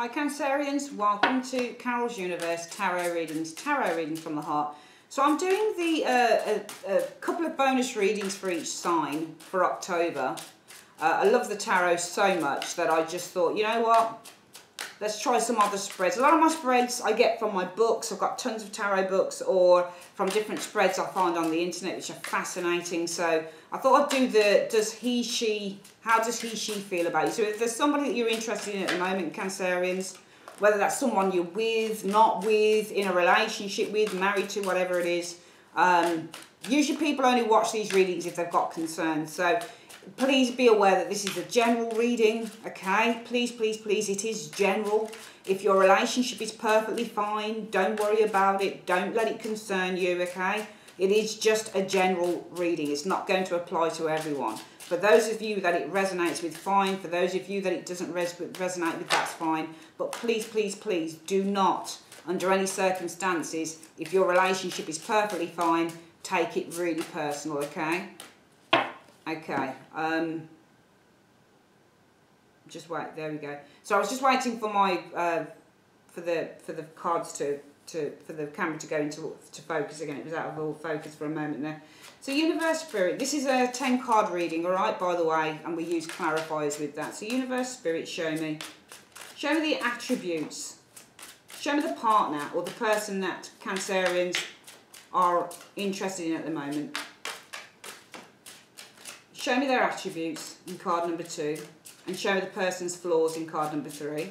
Hi Cancerians, welcome to Carol's Universe Tarot Readings from the Heart. So I'm doing a couple of bonus readings for each sign for October. I love the tarot so much that I just thought, you know what, let's try some other spreads. A lot of my spreads I get from my books. I've got tons of tarot books, or from different spreads I find on the internet which are fascinating. So I thought I'd do the how does he, she feel about you? So if there's somebody that you're interested in at the moment, Cancerians, whether that's someone you're with, not with, in a relationship with, married to, whatever it is, usually people only watch these readings if they've got concerns. So please be aware that this is a general reading, okay? Please, please, please, it is general. If your relationship is perfectly fine, don't worry about it. Don't let it concern you, okay? It is just a general reading. It's not going to apply to everyone. For those of you that it resonates with, fine. For those of you that it doesn't resonate with, that's fine. But please, please, please do not, under any circumstances, if your relationship is perfectly fine, take it really personal, okay? Okay, just wait, there we go. So I was just waiting for my, for the cards for the camera to go into focus again. It was out of all focus for a moment there. So Universe Spirit, this is a 10 card reading, all right, by the way, and we use clarifiers with that. So Universe Spirit, show me the attributes, show me the partner or the person that Cancerians are interested in at the moment. Show me their attributes in card number 2, and show me the person's flaws in card number 3.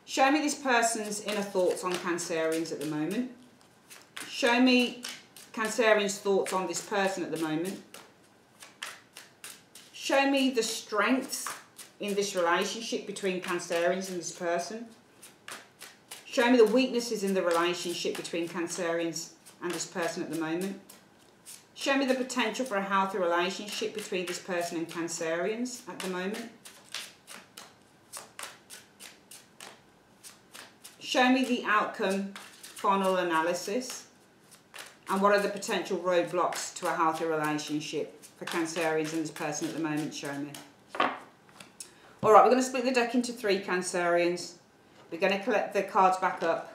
Show me this person's inner thoughts on Cancerians at the moment. Show me Cancerians' thoughts on this person at the moment. Show me the strengths in this relationship between Cancerians and this person. Show me the weaknesses in the relationship between Cancerians and this person at the moment. Show me the potential for a healthy relationship between this person and Cancerians at the moment. Show me the outcome, final analysis, and what are the potential roadblocks to a healthy relationship for Cancerians and this person at the moment. Show me. Alright, we're going to split the deck into 3, Cancerians. We're going to collect the cards back up.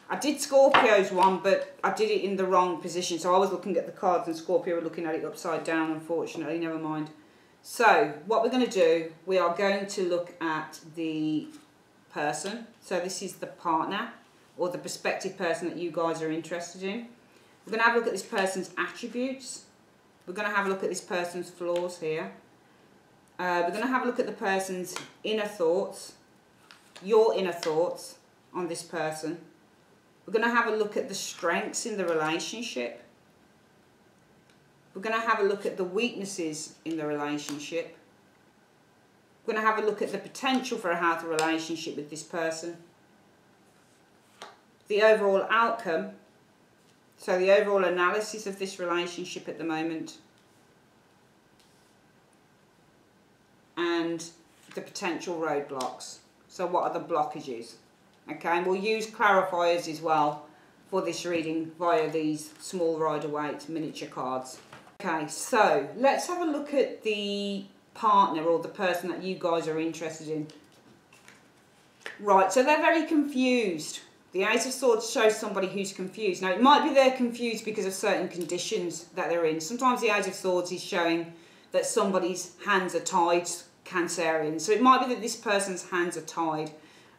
I did Scorpio's one, but I did it in the wrong position. So I was looking at the cards and Scorpio were looking at it upside down, unfortunately. Never mind. So what we're going to do, we are going to look at the person. So this is the partner or the prospective person that you guys are interested in. We're going to have a look at this person's attributes. We're going to have a look at this person's flaws here. We're going to have a look at the person's inner thoughts, your inner thoughts on this person. We're going to have a look at the strengths in the relationship. We're going to have a look at the weaknesses in the relationship. We're going to have a look at the potential for a healthy relationship with this person. The overall outcome, so the overall analysis of this relationship at the moment. And the potential roadblocks. So what are the blockages? Okay, and we'll use clarifiers as well for this reading via these small Rider-Waite miniature cards. Okay, so let's have a look at the partner or the person that you guys are interested in. Right, so they're very confused. The Ace of Swords shows somebody who's confused. Now, it might be they're confused because of certain conditions that they're in. Sometimes the Ace of Swords is showing that somebody's hands are tied, Cancerian. So it might be that this person's hands are tied.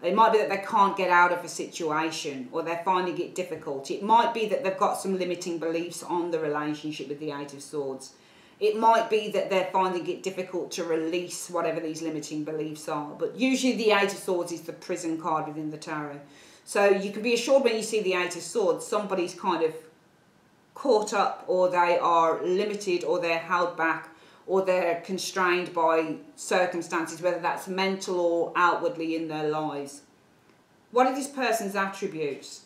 It might be that they can't get out of a situation or they're finding it difficult. It might be that they've got some limiting beliefs on the relationship with the Eight of Swords. It might be that they're finding it difficult to release whatever these limiting beliefs are. But usually the Eight of Swords is the prison card within the tarot. So you can be assured when you see the Eight of Swords, somebody's kind of caught up, or they are limited, or they're held back, or they're constrained by circumstances, whether that's mental or outwardly in their lives. What are this person's attributes?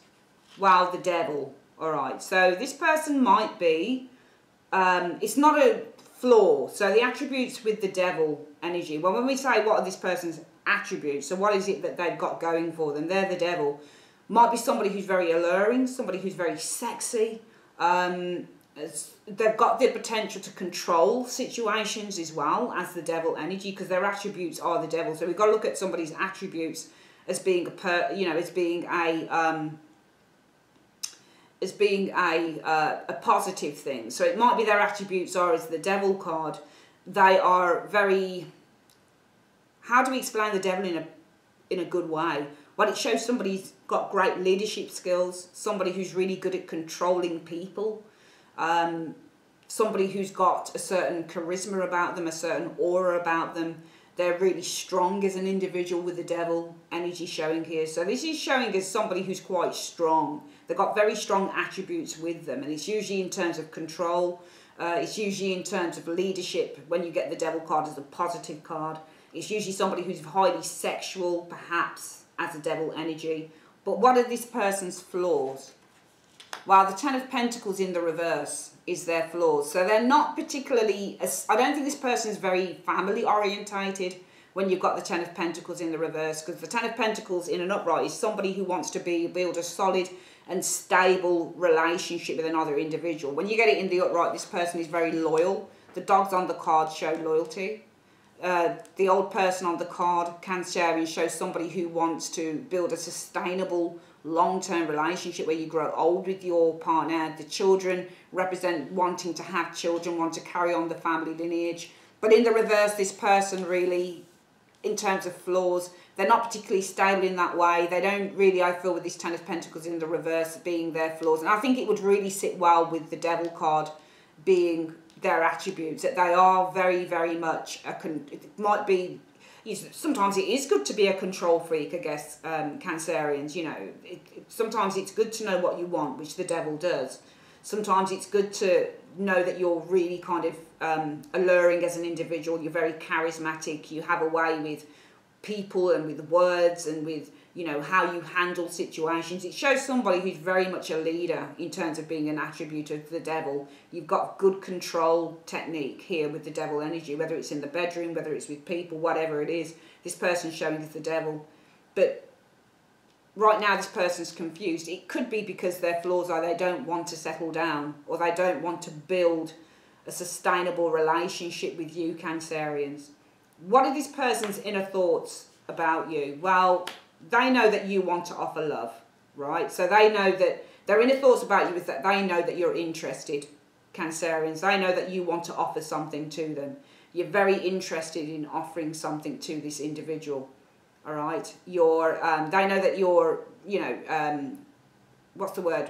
Well, the devil. All right, so this person might be, it's not a flaw. So the attributes with the devil energy, well, when we say what are this person's attributes, so what is it that they've got going for them? They're the devil. Might be somebody who's very alluring, somebody who's very sexy. They've got the potential to control situations as well as the devil energy, because their attributes are the devil. So we've got to look at somebody's attributes as being a positive thing. So it might be their attributes are, as the Devil card, they are very, how do we explain the Devil in a good way? Well, it shows somebody who's got great leadership skills, somebody who's really good at controlling people, somebody who's got a certain charisma about them, a certain aura about them. They're really strong as an individual with the Devil energy showing here. So this is showing as somebody who's quite strong. They've got very strong attributes with them, and it's usually in terms of control. It's usually in terms of leadership. When you get the Devil card as a positive card, it's usually somebody who's highly sexual, perhaps, as a Devil energy. But what are this person's flaws? Well, the Ten of Pentacles in the reverse is their flaws. So they're not particularly, I don't think this person is very family orientated when you've got the Ten of Pentacles in the reverse, because the Ten of Pentacles in an upright is somebody who wants to build a solid and stable relationship with another individual. When you get it in the upright, this person is very loyal. The dogs on the card show loyalty. The old person on the card, Cancerian, shows somebody who wants to build a sustainable long-term relationship where you grow old with your partner. The children represent wanting to have children, want to carry on the family lineage. But in the reverse, this person really, in terms of flaws, they're not particularly stable in that way. They don't really, I feel, with this Ten of Pentacles in the reverse being their flaws. And I think it would really sit well with the Devil card being their attributes, that they are very, very much, it might be, sometimes it is good to be a control freak, I guess, Cancerians, you know. Sometimes it's good to know what you want, which the Devil does. Sometimes it's good to know that you're really kind of alluring as an individual. You're very charismatic. You have a way with people and with words and with, you know, how you handle situations. It shows somebody who's very much a leader in terms of being an attribute of the Devil. You've got good control technique here with the Devil energy, whether it's in the bedroom, whether it's with people, whatever it is. This person's showing us the Devil. But right now this person's confused. It could be because their flaws are they don't want to settle down, or they don't want to build a sustainable relationship with you, Cancerians. What are this person's inner thoughts about you? Well, they know that you want to offer love, right? So they know that their inner thoughts about you is that they know that you're interested, Cancerians. They know that you want to offer something to them. You're very interested in offering something to this individual, all right? They know that you're, you know, what's the word?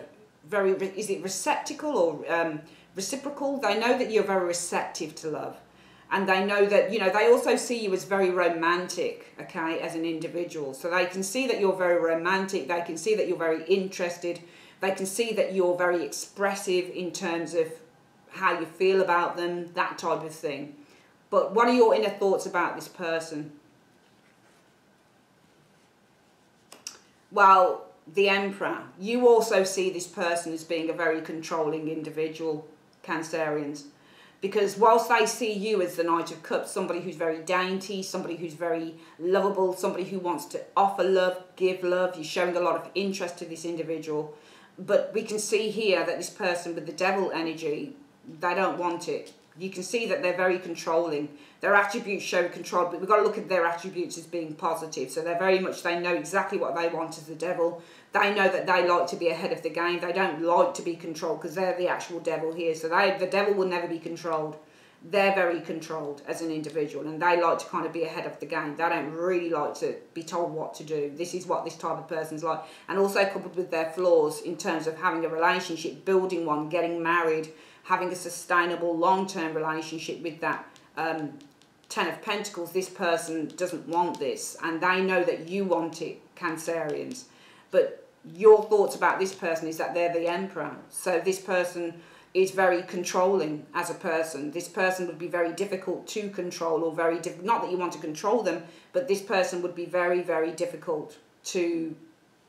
Is it receptacle or reciprocal? They know that you're very receptive to love. And they know that, you know, they also see you as very romantic, okay, as an individual. So they can see that you're very romantic. They can see that you're very interested. They can see that you're very expressive in terms of how you feel about them, that type of thing. But what are your inner thoughts about this person? Well, the Emperor. You also see this person as being a very controlling individual, Cancerians. Because whilst they see you as the Knight of Cups, somebody who's very dainty, somebody who's very lovable, somebody who wants to offer love, give love, you're showing a lot of interest to this individual. But we can see here that this person with the Devil energy, they don't want it. You can see that they're very controlling. Their attributes show control, but we've got to look at their attributes as being positive. So they're very much, they know exactly what they want as the Devil. They know that they like to be ahead of the game. They don't like to be controlled because they're the actual Devil here. So the Devil will never be controlled. They're very controlled as an individual, and they like to kind of be ahead of the game. They don't really like to be told what to do. This is what this type of person's like. And also coupled with their flaws in terms of having a relationship, building one, getting married, having a sustainable long-term relationship with that Ten of Pentacles. This person doesn't want this, and they know that you want it, Cancerians. But your thoughts about this person is that they're the Emperor. So this person is very controlling as a person. This person would be very difficult to control, or very not that you want to control them, but this person would be very, very difficult to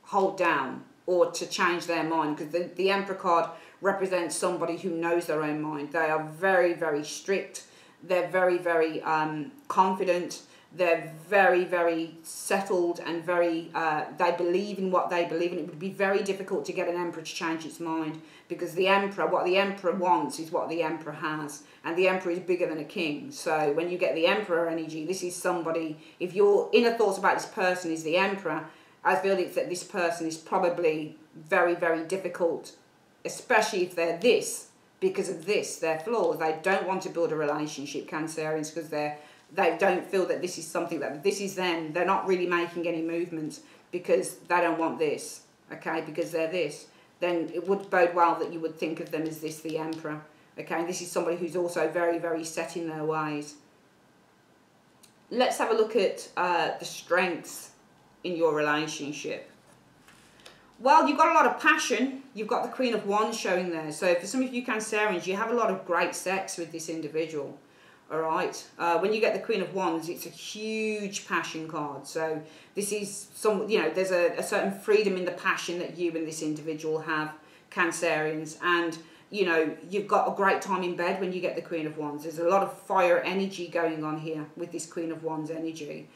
hold down or to change their mind, because the Emperor card represents somebody who knows their own mind. They are very, very strict. They're very, very confident. They're very, very settled, and very, they believe in what they believe in. It would be very difficult to get an Emperor to change its mind, because the Emperor, what the Emperor wants is what the Emperor has. And the Emperor is bigger than a king. So when you get the Emperor energy, this is somebody, if your inner thoughts about this person is the Emperor, I feel it's that this person is probably very, very difficult, especially if they're this, because of this, their flaws. They don't want to build a relationship, Cancerians, because they don't feel that this is something that this is them. They're not really making any movements because they don't want this, okay, because they're this. Then it would bode well that you would think of them as this, the Emperor, okay. This is somebody who's also very, very set in their ways. Let's have a look at the strengths in your relationship. Well, you've got a lot of passion. You've got the Queen of Wands showing there. So for some of you Cancerians, you have a lot of great sex with this individual. All right. When you get the Queen of Wands, it's a huge passion card. So this is some, you know, there's a certain freedom in the passion that you and this individual have, Cancerians. And, you know, you've got a great time in bed when you get the Queen of Wands. There's a lot of fire energy going on here with this Queen of Wands energy.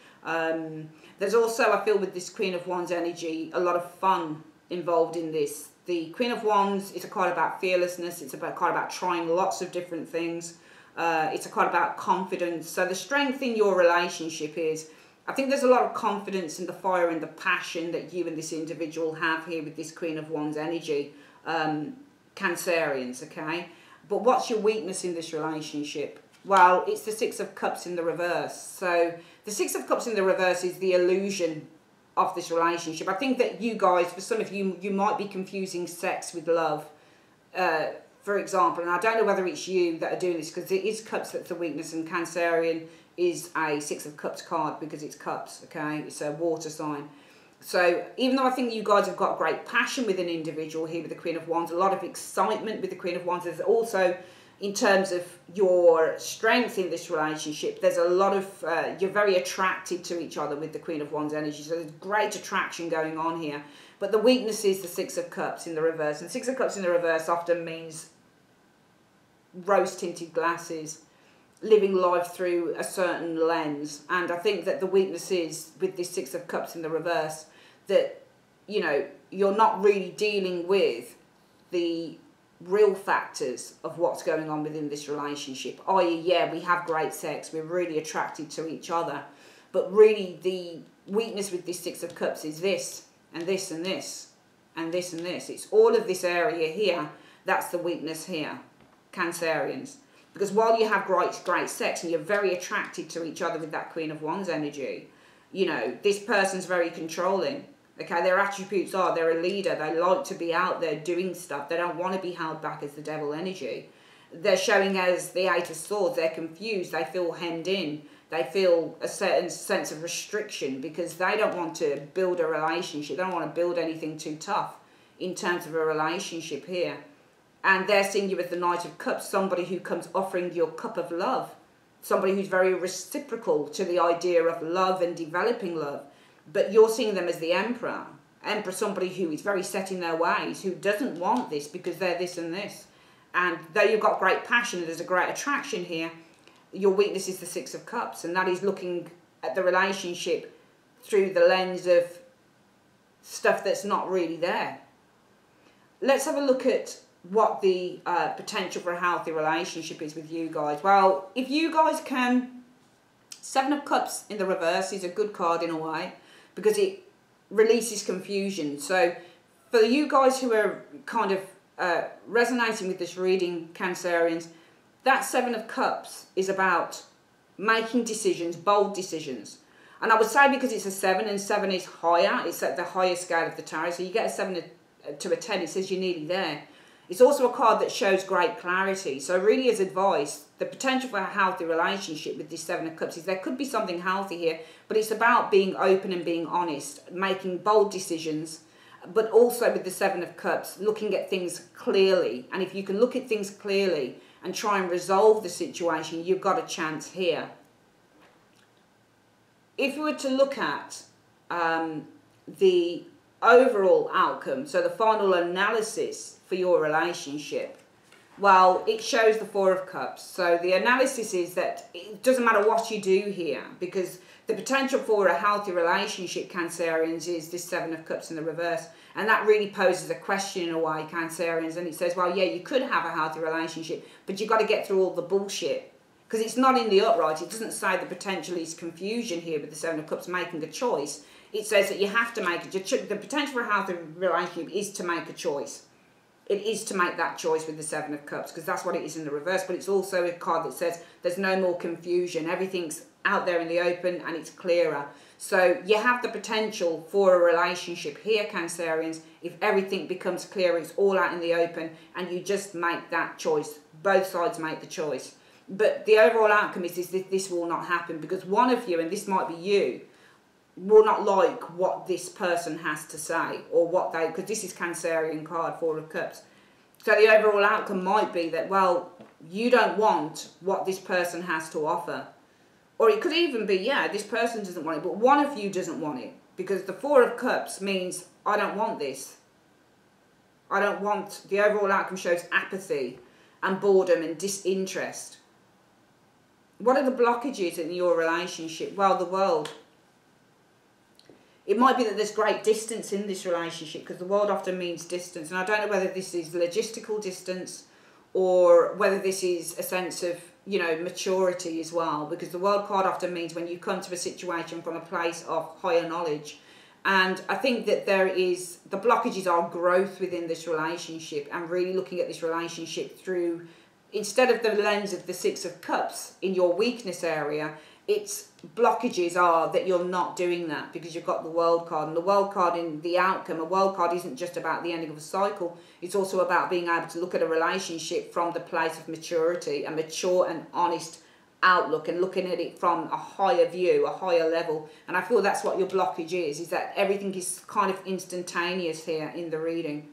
There's also, I feel, with this Queen of Wands energy, a lot of fun involved in this. The Queen of Wands is a card about fearlessness. It's a card about trying lots of different things. It's a card about confidence. So the strength in your relationship is, I think there's a lot of confidence in the fire and the passion that you and this individual have here with this Queen of Wands energy, Cancerians, okay? But what's your weakness in this relationship? Well, it's the Six of Cups in the reverse. So the Six of Cups in the reverse is the illusion of this relationship. I think that you guys, for some of you, you might be confusing sex with love, for example. And I don't know whether it's you that are doing this, because it is Cups that's the weakness, and Cancerian is a Six of Cups card because it's Cups, okay? It's a water sign. So even though I think you guys have got great passion with an individual here with the Queen of Wands, a lot of excitement with the Queen of Wands, there's also, in terms of your strength in this relationship, there's a lot of, you're very attracted to each other with the Queen of Wands energy. So there's great attraction going on here. But the weakness is the Six of Cups in the reverse. And Six of Cups in the reverse often means rose-tinted glasses, living life through a certain lens. And I think that the weakness is, with this Six of Cups in the reverse, that, you know, you're not really dealing with the real factors of what's going on within this relationship. I.e., yeah, we have great sex, we're really attracted to each other, but really the weakness with this Six of Cups is this, and this, and this, and this, and this. It's all of this area here. That's the weakness here, Cancerians. Because while you have great sex and you're very attracted to each other with that Queen of Wands energy, you know, this person's very controlling. Okay, their attributes are, they're a leader, they like to be out there doing stuff, they don't want to be held back as the devil energy. They're showing as the Eight of Swords, they're confused, they feel hemmed in, they feel a certain sense of restriction because they don't want to build a relationship, they don't want to build anything too tough in terms of a relationship here. And they're seeing you with the Knight of Cups, somebody who comes offering your cup of love, somebody who's very reciprocal to the idea of love and developing love. But you're seeing them as the Emperor. Emperor, somebody who is very set in their ways, who doesn't want this because they're this and this. And though you've got great passion and there's a great attraction here, your weakness is the Six of Cups. And that is looking at the relationship through the lens of stuff that's not really there. Let's have a look at what the potential for a healthy relationship is with you guys. Well, if you guys can, Seven of Cups in the reverse is a good card in a way, because it releases confusion. So for you guys who are kind of resonating with this reading, Cancerians, that Seven of Cups is about making decisions, bold decisions. And I would say because it's a 7 and 7 is higher, it's at the higher scale of the tarot, so you get a 7 to a 10, it says you're nearly there. It's also a card that shows great clarity. So really, as advice, the potential for a healthy relationship with this Seven of Cups is there could be something healthy here, but it's about being open and being honest, making bold decisions, but also with the Seven of Cups, looking at things clearly. And if you can look at things clearly and try and resolve the situation, you've got a chance here. If we were to look at the overall outcome, so the final analysis for your relationship, well, it shows the Four of Cups. So the analysis is that it doesn't matter what you do here, because the potential for a healthy relationship, Cancerians, is this Seven of Cups in the reverse. And that really poses a question in a way, Cancerians. And it says, well, yeah, you could have a healthy relationship, but you've got to get through all the bullshit. Because it's not in the upright. It doesn't say the potential is confusion here with the Seven of Cups making a choice. it says that you have to make the potential for a healthy relationship is to make a choice. It is to make that choice with the Seven of Cups, because that's what it is in the reverse. But it's also a card that says there's no more confusion. Everything's out there in the open and it's clearer. So you have the potential for a relationship here, Cancerians, if everything becomes clear, it's all out in the open, and you just make that choice. Both sides make the choice. But the overall outcome is that this will not happen, because one of you, and this might be you, will not like what this person has to say, or what they, because this is Cancerian card, Four of Cups. So the overall outcome might be that, well, you don't want what this person has to offer. Or it could even be, yeah, this person doesn't want it, but one of you doesn't want it. Because the Four of Cups means, I don't want this. I don't want, the overall outcome shows apathy and boredom and disinterest. What are the blockages in your relationship? Well, the world. It might be that there's great distance in this relationship, because the world often means distance. And I don't know whether this is logistical distance or whether this is a sense of, you know, maturity as well. Because the world card often means when you come to a situation from a place of higher knowledge. And I think that there is, the blockages are growth within this relationship, and really looking at this relationship through, instead of the lens of the Six of Cups in your weakness area, its blockages are that you're not doing that, because you've got the World card. And the World card in the outcome, a World card isn't just about the ending of a cycle. It's also about being able to look at a relationship from the place of maturity, a mature and honest outlook, and looking at it from a higher view, a higher level. And I feel that's what your blockage is that everything is kind of instantaneous here in the reading.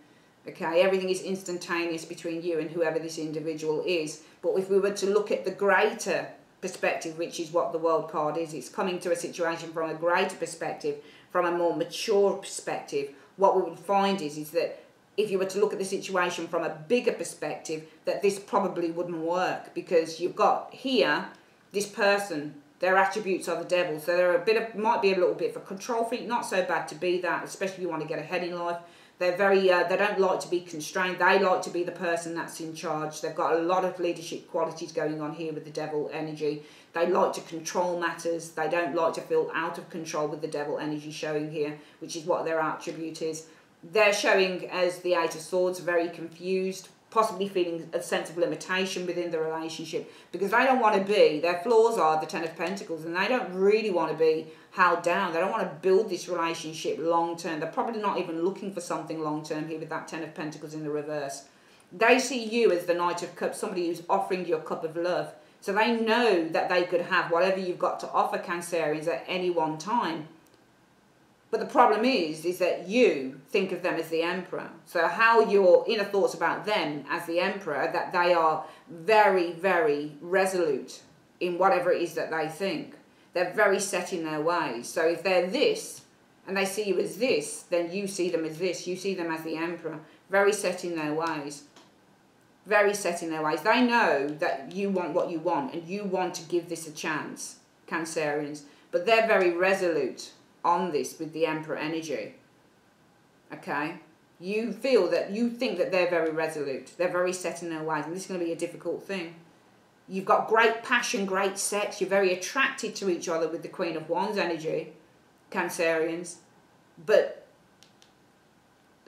Okay, everything is instantaneous between you and whoever this individual is. But if we were to look at the greater perspective, which is what the World card is, it's coming to a situation from a greater perspective, from a more mature perspective. What we would find is that if you were to look at the situation from a bigger perspective, that this probably wouldn't work, because you've got here this person, their attributes are the devil, so they're a bit of, might be a little bit of a control freak. Not so bad to be that, especially if you want to get ahead in life. They're very, they don't like to be constrained. They like to be the person that's in charge. They've got a lot of leadership qualities going on here with the devil energy. They like to control matters. They don't like to feel out of control with the devil energy showing here, which is what their attribute is. They're showing as the Eight of Swords, very confused, possibly feeling a sense of limitation within the relationship, because they don't want to be, their flaws are the Ten of Pentacles, and they don't really want to be held down. They don't want to build this relationship long term. They're probably not even looking for something long term here with that Ten of Pentacles in the reverse. They see you as the Knight of Cups, somebody who's offering you a cup of love. So they know that they could have whatever you've got to offer, Cancerians, at any one time. But the problem is that you think of them as the Emperor. So how your inner thoughts about them as the Emperor, that they are very, very resolute in whatever it is that they think. They're very set in their ways. So if they're this, and they see you as this, then you see them as this. You see them as the Emperor. Very set in their ways. Very set in their ways. They know that you want what you want, and you want to give this a chance, Cancerians. But they're very resolute on this with the Emperor energy. Okay? You feel that, you think that they're very resolute. They're very set in their ways, and this is going to be a difficult thing. You've got great passion, great sex. You're very attracted to each other with the Queen of Wands energy, Cancerians.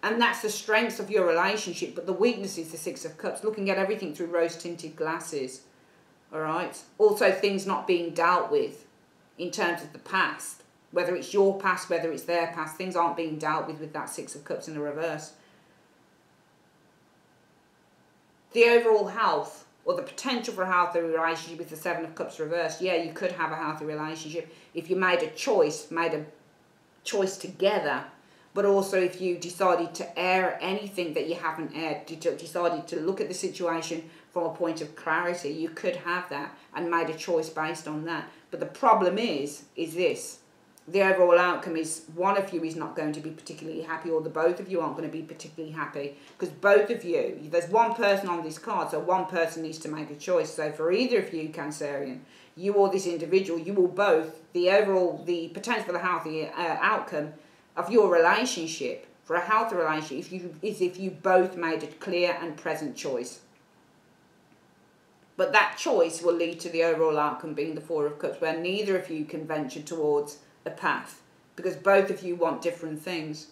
And that's the strength of your relationship. But the weakness is the Six of Cups, looking at everything through rose-tinted glasses. All right? Also things not being dealt with in terms of the past. Whether it's your past, whether it's their past, things aren't being dealt with that Six of Cups in the reverse. The overall health, or the potential for a healthy relationship with the Seven of Cups reversed. Yeah, you could have a healthy relationship if you made a choice together. But also if you decided to air anything that you haven't aired, decided to look at the situation from a point of clarity, you could have that and made a choice based on that. But the problem is this. The overall outcome is one of you is not going to be particularly happy, or the both of you aren't going to be particularly happy, because both of you, there's one person on this card, so one person needs to make a choice. So for either of you, Cancerian, you or this individual, you will both, the potential for the healthy outcome of your relationship, for a healthy relationship, is if you both made a clear and present choice. But that choice will lead to the overall outcome being the Four of Cups, where neither of you can venture towards a path. because both of you want different things.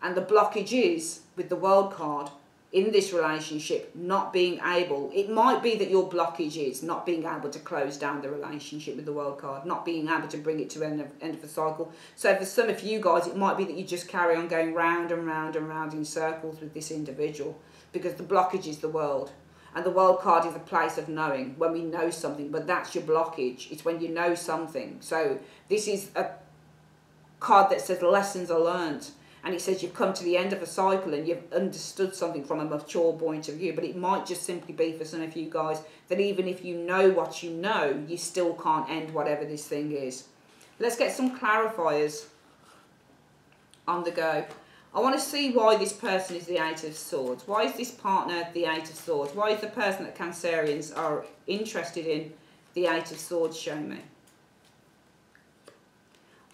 And the blockage is, with the World card, in this relationship, not being able, it might be that your blockage is not being able to close down the relationship with the World card, not being able to bring it to end of the cycle. So for some of you guys, it might be that you just carry on going round and round and round in circles with this individual, because the blockage is the World. And the World card is a place of knowing, when we know something, but that's your blockage. It's when you know something. So this is a card that says lessons are learned. And it says you've come to the end of a cycle and you've understood something from a mature point of view. But it might just simply be for some of you guys that even if you know what you know, you still can't end whatever this thing is. Let's get some clarifiers on the go. I want to see why this person is the Eight of Swords. Why is this partner the Eight of Swords? Why is the person that Cancerians are interested in the Eight of Swords? Show me.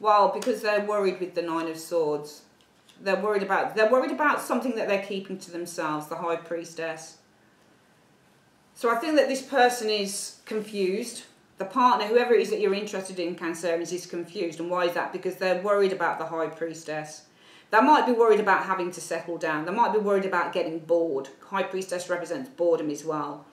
Well, because they're worried with the Nine of Swords. They're worried about something that they're keeping to themselves, the High Priestess. So I think that this person is confused. The partner, whoever it is that you're interested in, Cancerians, is confused. And why is that? Because they're worried about the High Priestess. They might be worried about having to settle down. They might be worried about getting bored. High Priestess represents boredom as well.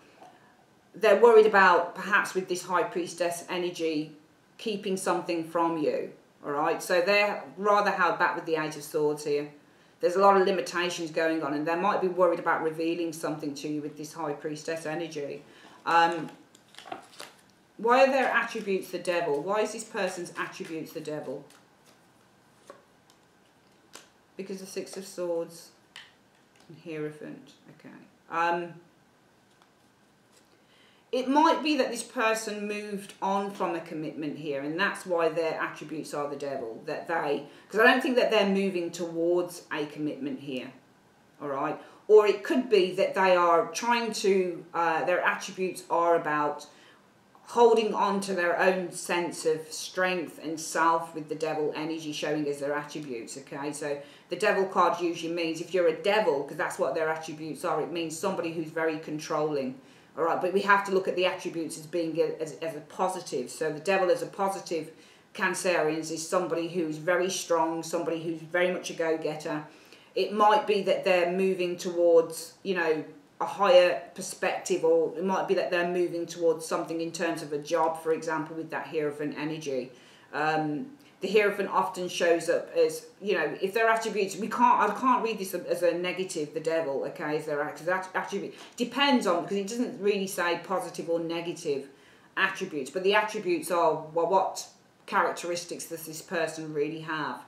They're worried about, perhaps with this High Priestess energy, keeping something from you. Alright, so they're rather held back with the Eight of Swords here. There's a lot of limitations going on, and they might be worried about revealing something to you with this High Priestess energy. Why are their attributes the Devil? Why is this person's attributes the Devil? Because the Six of Swords and Hierophant. Okay. It might be that this person moved on from a commitment here, and that's why their attributes are the Devil. That they, because I don't think that they're moving towards a commitment here, all right? Or it could be that they are trying to, their attributes are about holding on to their own sense of strength and self with the Devil energy showing as their attributes, okay? So the Devil card usually means, if you're a Devil, because that's what their attributes are, it means somebody who's very controlling. All right, but we have to look at the attributes as being as a positive. So the Devil as a positive, Cancerians, is somebody who's very strong, somebody who's very much a go-getter. It might be that they're moving towards, you know, a higher perspective, or it might be that they're moving towards something in terms of a job, for example, with that Hierophant energy. The Hierophant often shows up as, you know, if their attributes, I can't read this as a negative, the Devil, okay, as their attribute. Depends on, because it doesn't really say positive or negative attributes, but the attributes are, well, what characteristics does this person really have?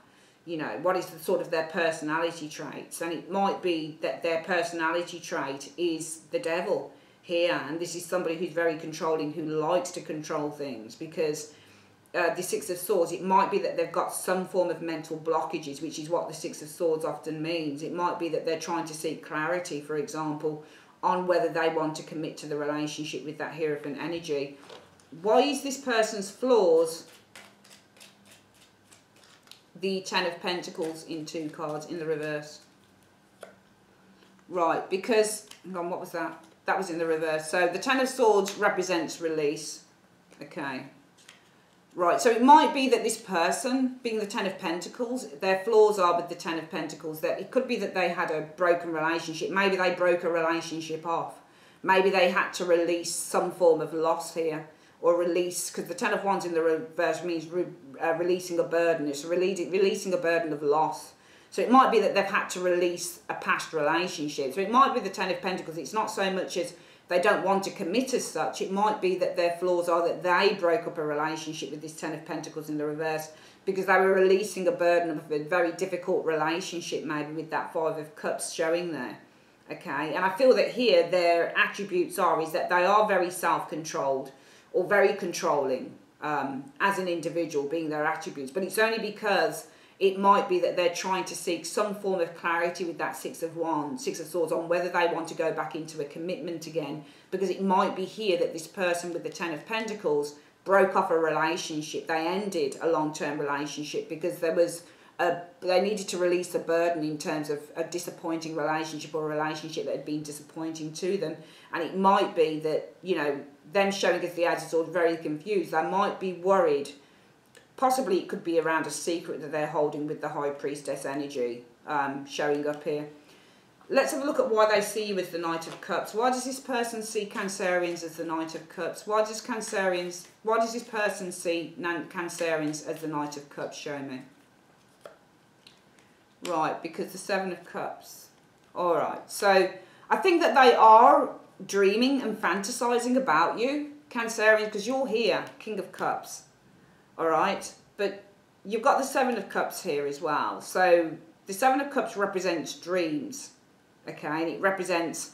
You know, what is the sort of their personality traits? And it might be that their personality trait is the Devil here, and this is somebody who's very controlling, who likes to control things, because the Six of Swords, it might be that they've got some form of mental blockages, which is what the Six of Swords often means. It might be that they're trying to seek clarity, for example, on whether they want to commit to the relationship with that Hierophant energy. Why is this person's flaws the Ten of Pentacles in 2 cards in the reverse? Right, because, hang on, what was that? That was in the reverse. So the Ten of Swords represents release. Okay. Right, so it might be that this person, being the Ten of Pentacles, their flaws are with the Ten of Pentacles, that it could be that they had a broken relationship. Maybe they broke a relationship off. Maybe they had to release some form of loss here, or release, because the Ten of Wands in the reverse means releasing a burden. It's releasing a burden of loss. So it might be that they've had to release a past relationship. So it might be the Ten of Pentacles. It's not so much as they don't want to commit as such. It might be that their flaws are that they broke up a relationship with this Ten of Pentacles in the reverse because they were releasing a burden of a very difficult relationship, maybe with that Five of Cups showing there. Okay, and I feel that here their attributes is that they are very self-controlled or very controlling as an individual, being their attributes. But it's only because it might be that they're trying to seek some form of clarity with that Six of Wands, Six of Swords, on whether they want to go back into a commitment again. Because it might be here that this person with the Ten of Pentacles broke off a relationship. They ended a long-term relationship because there was they needed to release a burden in terms of a disappointing relationship or a relationship that had been disappointing to them. And it might be that, you know, them showing as the Eight of Swords very confused. They might be worried Possibly it could be around a secret that they're holding with the High Priestess energy showing up here. Let's have a look at why they see you as the Knight of Cups. Why does this person see Cancerians as the Knight of Cups? Why does this person see Cancerians as the Knight of Cups? Show me. Right, because the Seven of Cups. All right, so I think that they are dreaming and fantasizing about you, Cancerians, because you're here, King of Cups. All right, but you've got the Seven of Cups here as well. So the Seven of Cups represents dreams. Okay, and it represents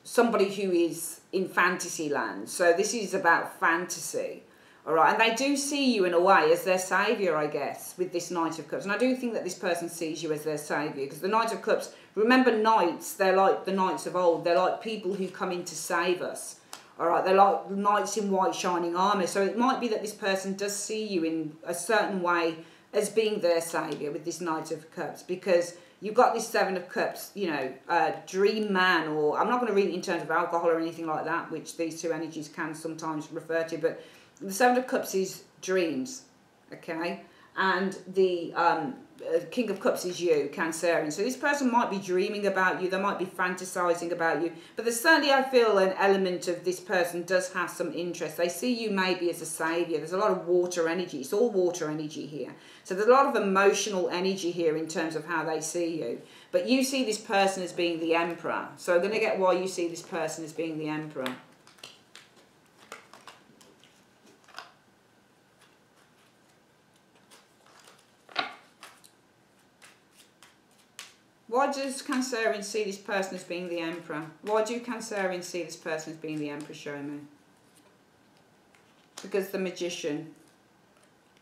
somebody who is in fantasy land. So this is about fantasy, all right? And they do see you in a way as their saviour, I guess, with this Knight of Cups. And I do think that this person sees you as their saviour, because the Knight of Cups, remember knights, they're like the knights of old. They're like people who come in to save us, all right? They're like knights in white shining armour. So it might be that this person does see you in a certain way as being their saviour with this Knight of Cups, because you've got this Seven of Cups, you know, dream man, or I'm not going to read it in terms of alcohol or anything like that, which these two energies can sometimes refer to, but the Seven of Cups is dreams, okay? And the King of Cups is you, Cancerian. So this person might be dreaming about you, they might be fantasizing about you, but there's certainly, I feel, an element of this person does have some interest. They see you maybe as a saviour. There's a lot of water energy. It's all water energy here. So there's a lot of emotional energy here in terms of how they see you. But you see this person as being the Emperor. So I'm going to get why you see this person as being the Emperor. Why does Cancerian see this person as being the Emperor? Why do Cancerians see this person as being the Emperor? Show me. Because the Magician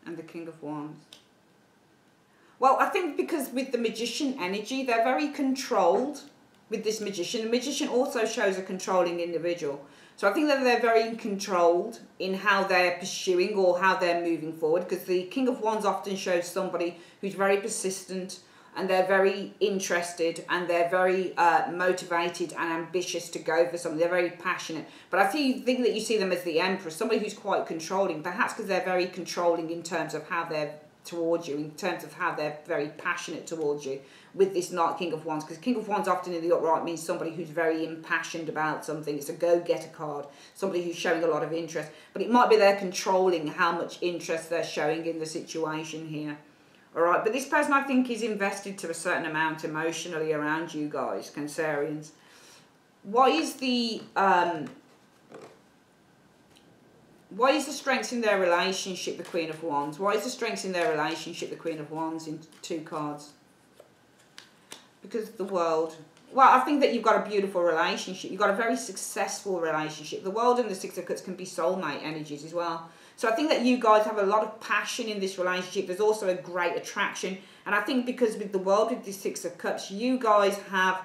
and the King of Wands. Well, I think because with the Magician energy, they're very controlled with this Magician. The Magician also shows a controlling individual. So I think that they're very controlled in how they're pursuing or how they're moving forward, because the King of Wands often shows somebody who's very persistent, and they're very interested, and they're very motivated and ambitious to go for something. They're very passionate. But I think that you see them as the Emperor, somebody who's quite controlling, perhaps because they're very controlling in terms of how they're towards you, in terms of how they're very passionate towards you with this Knight King of Wands. Because King of Wands often in the upright means somebody who's very impassioned about something. It's a go-getter card, somebody who's showing a lot of interest. But it might be they're controlling how much interest they're showing in the situation here. All right, but this person, I think, is invested to a certain amount emotionally around you guys, Cancerians. Why is the strength in their relationship the Queen of Wands? Why is the strength in their relationship the Queen of Wands in 2 cards? Because of the World. Well, I think that you've got a beautiful relationship. You've got a very successful relationship. The World and the Six of Cups can be soulmate energies as well. So I think that you guys have a lot of passion in this relationship. There's also a great attraction. And I think because with the World, with the Six of Cups, you guys have,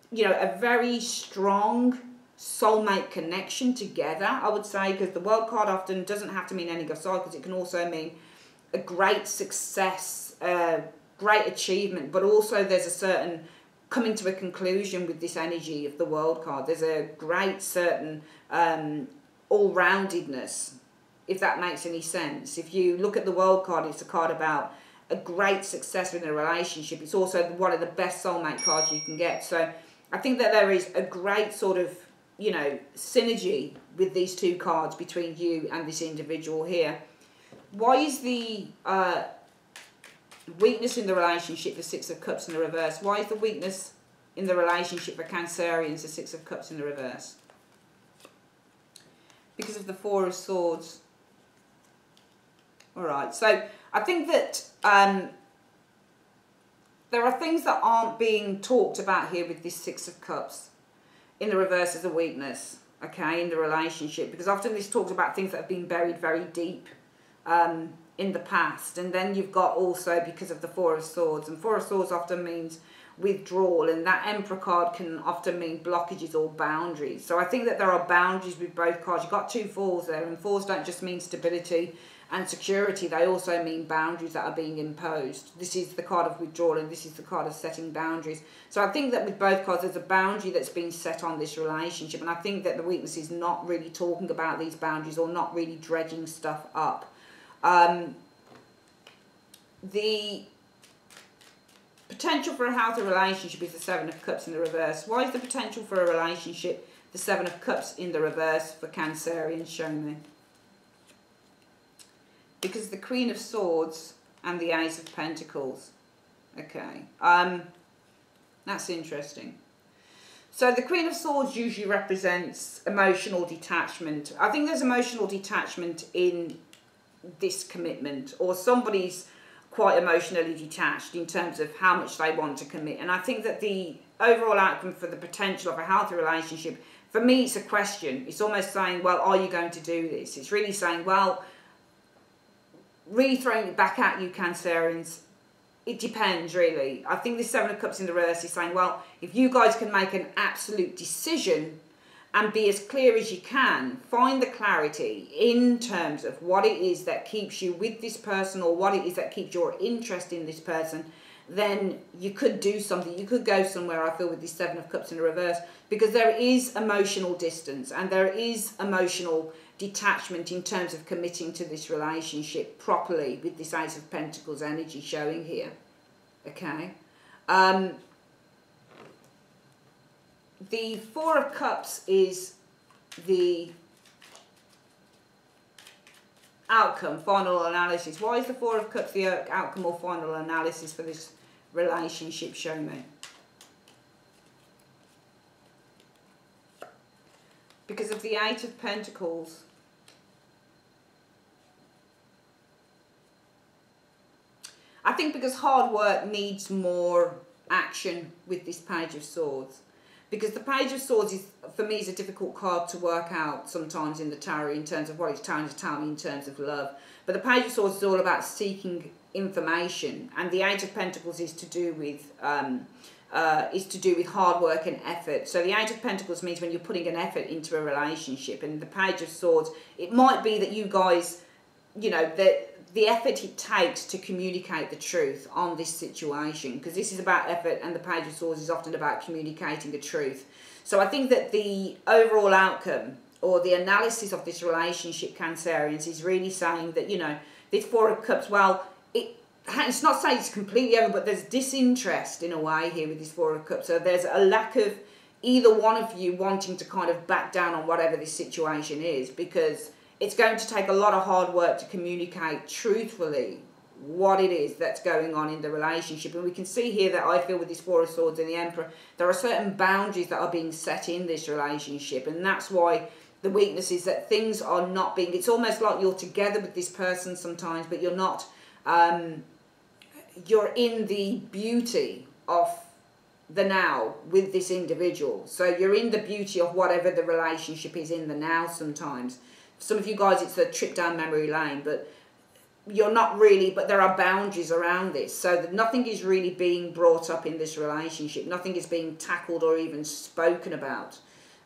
you know, a very strong soulmate connection together, I would say, because the World card often doesn't have to mean ending of cycles. It can also mean a great success, great achievement, but also there's a certain coming to a conclusion with this energy of the World card. There's a great certain all-roundedness, if that makes any sense. If you look at the World card, it's a card about a great success in a relationship. It's also one of the best soulmate cards you can get. So I think that there is a great sort of, you know, synergy with these 2 cards between you and this individual here. Why is the weakness in the relationship the Six of Cups in the reverse? Why is the weakness in the relationship for Cancerians the Six of Cups in the reverse? Because of the Four of Swords. Alright, so I think that there are things that aren't being talked about here with this Six of Cups in the reverse as a weakness, okay, in the relationship. Because often this talks about things that have been buried very deep in the past. And then you've got also because of the Four of Swords. And Four of Swords often means withdrawal. And that Emperor card can often mean blockages or boundaries. So I think that there are boundaries with both cards. You've got 2 fours there. And fours don't just mean stability and security, they also mean boundaries that are being imposed. This is the card of withdrawal and this is the card of setting boundaries. So I think that with both cards there's a boundary that's been set on this relationship, and I think that the weakness is not really talking about these boundaries or not really dredging stuff up. The potential for a healthy relationship is the Seven of Cups in the reverse. Why is the potential for a relationship the Seven of Cups in the reverse for Cancerians? Show me. Because the Queen of Swords and the Ace of Pentacles. Okay. That's interesting. So the Queen of Swords usually represents emotional detachment. I think there's emotional detachment in this commitment, or somebody's quite emotionally detached in terms of how much they want to commit. And I think that the overall outcome for the potential of a healthy relationship, for me, it's a question. It's almost saying, well, are you going to do this? It's really saying, well, really throwing it back at you, Cancerians. It depends, really. I think this Seven of Cups in the reverse is saying, well, if you guys can make an absolute decision and be as clear as you can, find the clarity in terms of what it is that keeps you with this person, or what it is that keeps your interest in this person, then you could do something. You could go somewhere, I feel, with this Seven of Cups in the reverse, because there is emotional distance and there is emotional detachment in terms of committing to this relationship properly, with this Ace of Pentacles energy showing here. Okay. The Four of Cups is the outcome, final analysis. Why is the Four of Cups the outcome or final analysis for this relationship? Show me. Because of the Eight of Pentacles. I think because hard work needs more action with this Page of Swords. Because the Page of Swords, is, for me, is a difficult card to work out sometimes in the tarot in terms of what it's trying to tell me in terms of love. But the Page of Swords is all about seeking information, and the Eight of Pentacles is to do with hard work and effort. So the Eight of Pentacles means when you're putting an effort into a relationship, and the Page of Swords, it might be that you guys, you know, the effort it takes to communicate the truth on this situation, because this is about effort, and the Page of Swords is often about communicating the truth. So I think that the overall outcome or the analysis of this relationship, Cancerians, is really saying that, you know, this Four of Cups, well, it's not saying it's completely over, but there's disinterest in a way here with this Four of Cups. So there's a lack of either one of you wanting to kind of back down on whatever this situation is, because it's going to take a lot of hard work to communicate truthfully what it is that's going on in the relationship. And we can see here that I feel with this Four of Swords and the Emperor, there are certain boundaries that are being set in this relationship. And that's why the weakness is that things are not being, it's almost like you're together with this person sometimes, but you're not, you're in the beauty of the now with this individual. So you're in the beauty of whatever the relationship is in the now sometimes. Some of you guys, it's a trip down memory lane, but you're not really, but there are boundaries around this. So that nothing is really being brought up in this relationship. Nothing is being tackled or even spoken about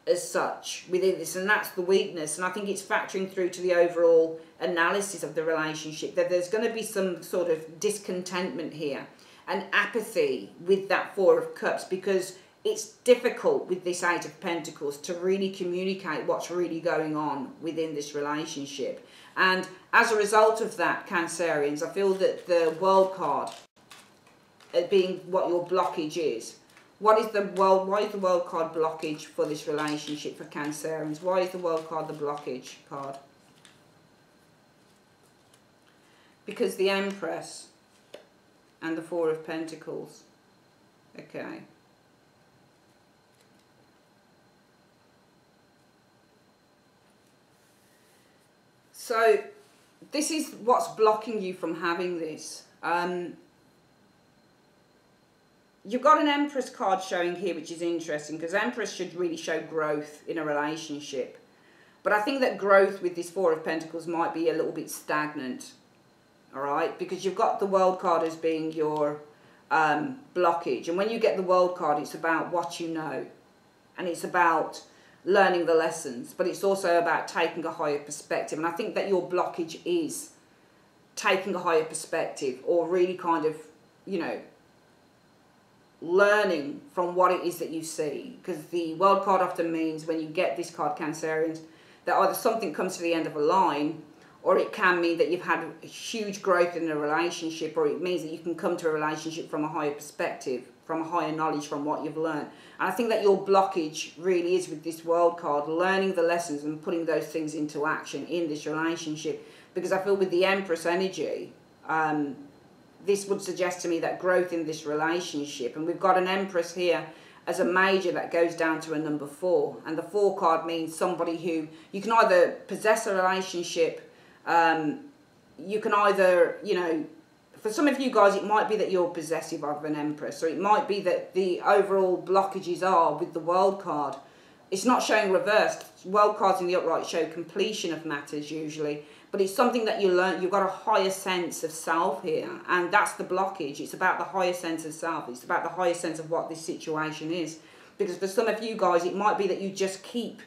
as such within this. And that's the weakness. And I think it's factoring through to the overall analysis of the relationship, that there's going to be some sort of discontentment here and apathy with that Four of Cups, because it's difficult with this Eight of Pentacles to really communicate what's really going on within this relationship. And as a result of that, Cancerians, I feel that the World card, being what your blockage is, why is the World card blockage for this relationship for Cancerians? Why is the World card the blockage card? Because the Empress and the Four of Pentacles. Okay. So this is what's blocking you from having this. You've got an Empress card showing here, which is interesting, because Empress should really show growth in a relationship. But I think that growth with this Four of Pentacles might be a little bit stagnant. All right? Because you've got the World card as being your blockage. And when you get the World card, it's about what you know. And it's about learning the lessons, but it's also about taking a higher perspective. And I think that your blockage is taking a higher perspective, or really kind of, you know, learning from what it is that you see. Because the World card often means, when you get this card, Cancerians, that either something comes to the end of a line, or it can mean that you've had a huge growth in a relationship, or it means that you can come to a relationship from a higher perspective, from a higher knowledge, from what you've learned. And I think that your blockage really is with this World card, learning the lessons and putting those things into action in this relationship. Because I feel with the Empress energy, this would suggest to me that growth in this relationship, and we've got an Empress here as a major that goes down to a number 4, and the 4 card means somebody who you can either possess a relationship, you can either, you know, for some of you guys it might be that you're possessive of an Empress, or it might be that the overall blockages are with the World card. It's not showing reversed. World cards in the upright show completion of matters usually, but it's something that you learn. You've got a higher sense of self here, and that's the blockage. It's about the higher sense of self. It's about the higher sense of what this situation is. Because for some of you guys, it might be that you just keep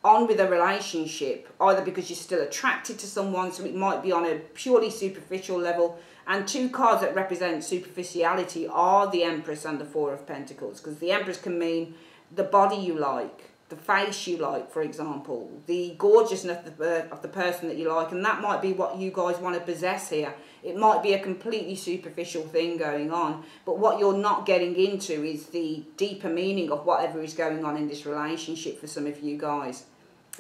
on with a relationship, either because you're still attracted to someone, so it might be on a purely superficial level. And 2 cards that represent superficiality are the Empress and the 4 of Pentacles, because the Empress can mean the body you like, the face you like, for example, the gorgeousness of the person that you like, and that might be what you guys want to possess here. It might be a completely superficial thing going on, but what you're not getting into is the deeper meaning of whatever is going on in this relationship for some of you guys.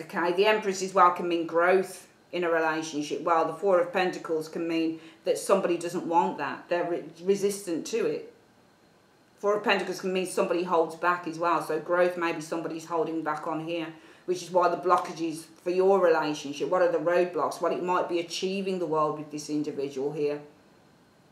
Okay, the Empress is welcoming growth in a relationship, while the 4 of Pentacles can mean that somebody doesn't want that. They're resistant to it. 4 of Pentacles can mean somebody holds back as well. So growth, maybe somebody's holding back on here, which is why the blockages for your relationship, what are the roadblocks? What it might be achieving the world with this individual here.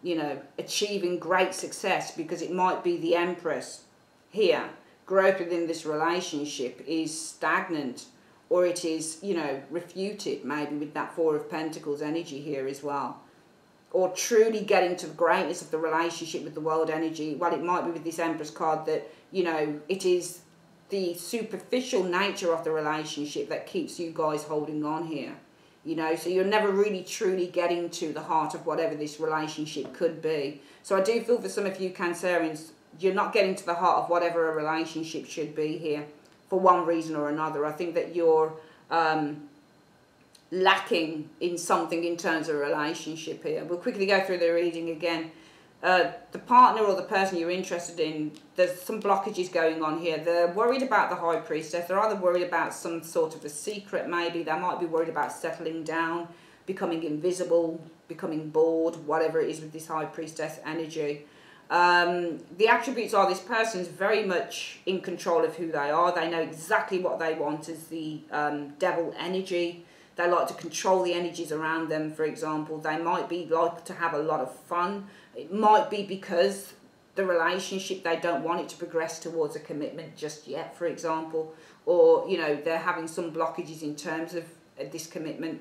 You know, achieving great success, because it might be the Empress here. Growth within this relationship is stagnant, or it is, you know, refuted maybe with that 4 of Pentacles energy here as well. Or truly getting to the greatness of the relationship with the world energy. Well, it might be with this Empress card that, you know, it is the superficial nature of the relationship that keeps you guys holding on here. You know, so you're never really truly getting to the heart of whatever this relationship could be. So I do feel for some of you Cancerians, you're not getting to the heart of whatever a relationship should be here for one reason or another. I think that you're lacking in something in terms of a relationship here. We'll quickly go through the reading again. The partner or the person you're interested in, there's some blockages going on here. They're worried about the High Priestess. They're either worried about some sort of a secret maybe. They might be worried about settling down, becoming invisible, becoming bored, whatever it is with this High Priestess energy. The attributes are this person's very much in control of who they are. They know exactly what they want as the devil energy. They like to control the energies around them, for example. They might be like to have a lot of fun. It might be because the relationship, they don't want it to progress towards a commitment just yet, for example. Or, you know, they're having some blockages in terms of this commitment.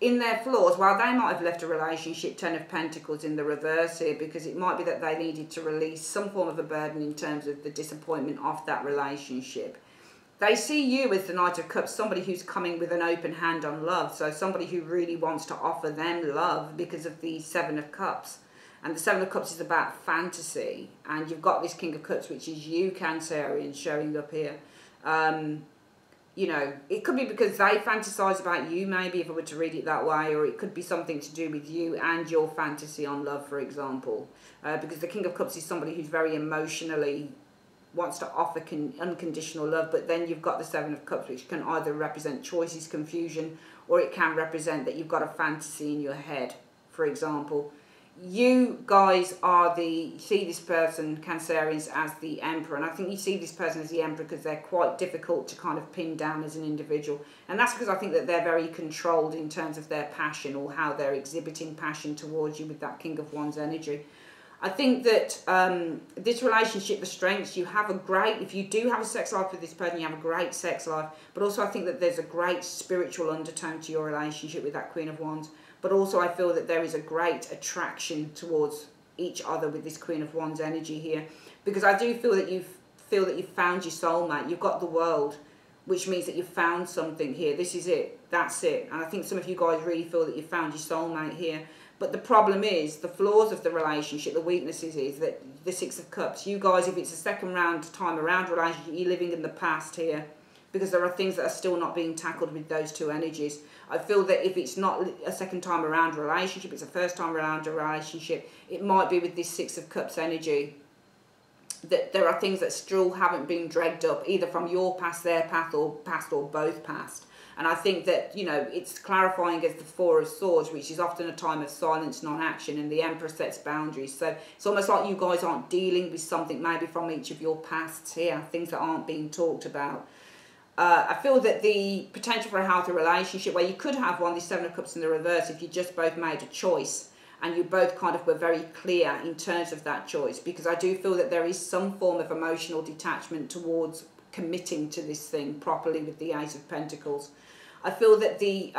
In their flaws, well, they might have left a relationship, 10 of Pentacles in the reverse here, because it might be that they needed to release some form of a burden in terms of the disappointment of that relationship. They see you as the Knight of Cups, somebody who's coming with an open hand on love. So somebody who really wants to offer them love because of the 7 of Cups. And the 7 of Cups is about fantasy. And you've got this King of Cups, which is you, Cancerian, showing up here. You know, it could be because they fantasize about you, maybe, if I were to read it that way. Or it could be something to do with you and your fantasy on love, for example. Because the King of Cups is somebody who's very emotionally wants to offer unconditional love, but then you've got the 7 of Cups, which can either represent choices, confusion, or it can represent that you've got a fantasy in your head, for example. You guys are see this person, Cancerians, as the Emperor, and I think you see this person as the Emperor because they're quite difficult to kind of pin down as an individual, and that's because I think that they're very controlled in terms of their passion or how they're exhibiting passion towards you with that King of Wands energy. I think that this relationship, the strengths, you have a great, if you do have a sex life with this person, you have a great sex life. But also I think that there's a great spiritual undertone to your relationship with that Queen of Wands. But also I feel that there is a great attraction towards each other with this Queen of Wands energy here. Because I do feel that you've found your soulmate. You've got the World, which means that you've found something here. This is it. That's it. And I think some of you guys really feel that you've found your soulmate here. But the problem is, the flaws of the relationship, the weaknesses is that the 6 of Cups, you guys, if it's a second time around relationship, you're living in the past here. because there are things that are still not being tackled with those two energies. I feel that if it's not a second time around a relationship, it's a first time around a relationship, it might be with this Six of Cups energy that there are things that still haven't been dragged up, either from your past, their past, or both past. And I think that, you know, it's clarifying as the Four of Swords, which is often a time of silence, non-action, and the Emperor sets boundaries. So it's almost like you guys aren't dealing with something maybe from each of your pasts here, things that aren't being talked about. I feel that the potential for a healthy relationship, where you could have one, the Seven of Cups in the reverse, if you just both made a choice and you both kind of were very clear in terms of that choice, because I do feel that there is some form of emotional detachment towards committing to this thing properly with the Ace of Pentacles. I feel that the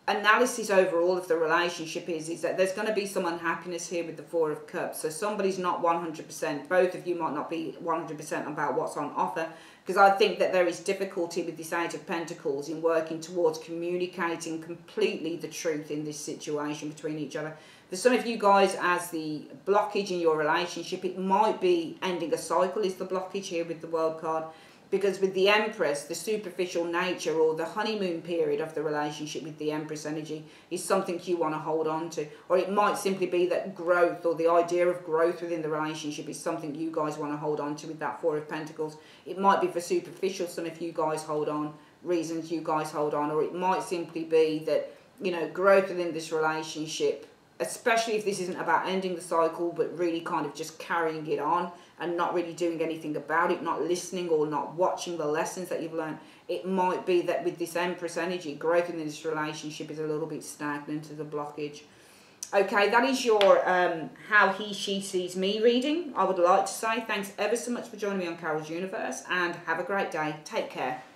analysis overall of the relationship is that there's going to be some unhappiness here with the Four of Cups. So somebody's not 100%, both of you might not be 100% about what's on offer, because I think that there is difficulty with this Eight of Pentacles in working towards communicating completely the truth in this situation between each other. For some of you guys, as the blockage in your relationship, it might be ending a cycle is the blockage here with the World card. Because with the Empress, the superficial nature or the honeymoon period of the relationship with the Empress energy is something you want to hold on to. Or it might simply be that growth, or the idea of growth within the relationship, is something you guys want to hold on to with that Four of Pentacles. It might be for superficial, some of you guys hold on, reasons you guys hold on. Or it might simply be that, you know, growth within this relationship, especially if this isn't about ending the cycle, but really kind of just carrying it on and not really doing anything about it, not listening or not watching the lessons that you've learned. It might be that with this Empress energy, growth in this relationship is a little bit stagnant as a blockage. Okay, that is your how he, she sees me reading. I would like to say thanks ever so much for joining me on Carol's Universe, and have a great day. Take care.